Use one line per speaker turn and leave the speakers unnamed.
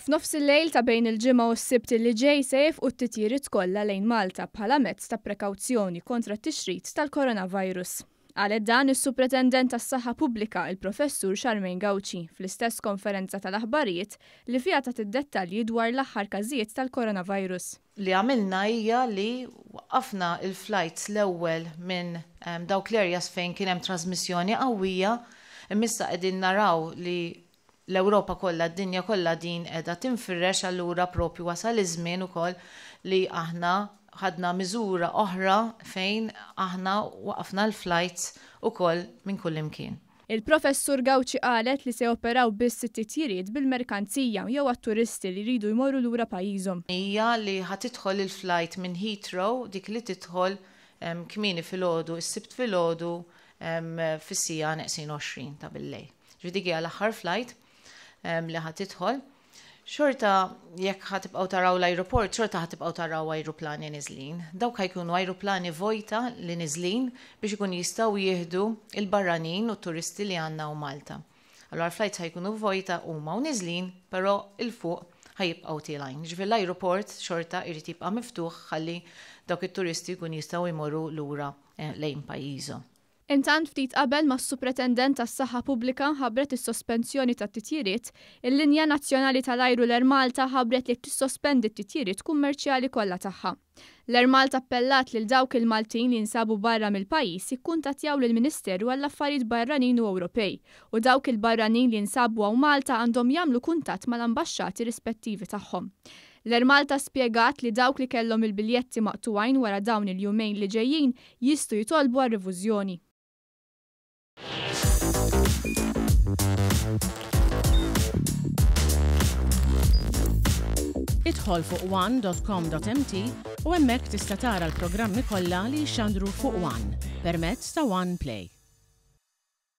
F'nofs il-lejl ta' bejn il-ġimgħa u s-sibt li ġej se jefqu t-titjiriet kollha lejn Malta bħala mezz ta' prekawzjoni kontra t-tixrid tal-coronavirus. Qalet dan is-Supretendent tas-Saħħa Pubblika il-Professur Charmaine Gauci fl-istess konferenza tal-aħbarijiet li fiha tat id-dettalji dwar l-aħħar każijiet tal-coronavirus.
Li għamilna hija li waqafna il-flights l-ewwel minn dawk l-areas fejn kien hemm trasmissjoni qawwija, imissa qegħdin naraw li l-Ewropa kollha, d-dinja kollha din qiegħda tinfirrex allura propju wasal iż-żmien ukoll li aħna ħadna miżura oħra fejn aħna waqafna l-flights ukoll minn kull imkien.
Il-Professur Gauci qalet li se operaw biss it-titjiriet bil-merkanzija jew għat-turisti li jridu jmorru lura pajjiżhom.
Hija li ħatidħol il-flight minn Heathrow dik li tidħol kmieni filgħodu, is-sibt filgħodu fis-sija neqsin 20 ta' bil-lejl. Dik hija l-aħħar flight li ħatidħol. Xorta jekk ħatibqgħu taraw l-ajruport, xorta ħatibqgħu taraw ajruplani niżlin. Dawk ħajkunu ajruplani vojta li niżlin biex ikun jistgħu jieħdu il-barranin u t-turisti li għandna u Malta. Allura flights ħajkunu vojta huma u niżlin, però il-fuq ħajibqgħu tielajn. Ġifier l-ajruport xorta jrid jibqa' miftuħ ħalli dawk it-turisti jkun jistgħu jmorru lura lejn pajjiżhom.
Intant ftit qabel ma' s-Supretendent tas-Saħħa Pubblika ħabbret is-sospensjoni tat-titjiriet, il-Linja Nazzjonali tal-Ajru l-Air Malta ħabbret li tissospendi t-titjiriet kummerċjali kollha tagħha. L-Air Malta appellat lil dawk il-Maltin li jinsabu barra mill-pajjiż jikkuntattjaw lill-Ministeru għall-Affarijiet Barranin u Ewropej u dawk il-barranin li jinsabu hawn Malta għandhom jagħmlu kuntatt mal-ambaxxati rispettivi tagħhom. L-Air Malta spjegat li dawk li kellhom il-biljetti maqtuwajn wara dawn il-jumejn li ġejjin jistgħu jitolbu għar-rivużjoni.
Idħol fuq one.com.mt u hemmhekk tista' tara l-programmi kollha li jxandru fuq One permezz ta' One Play.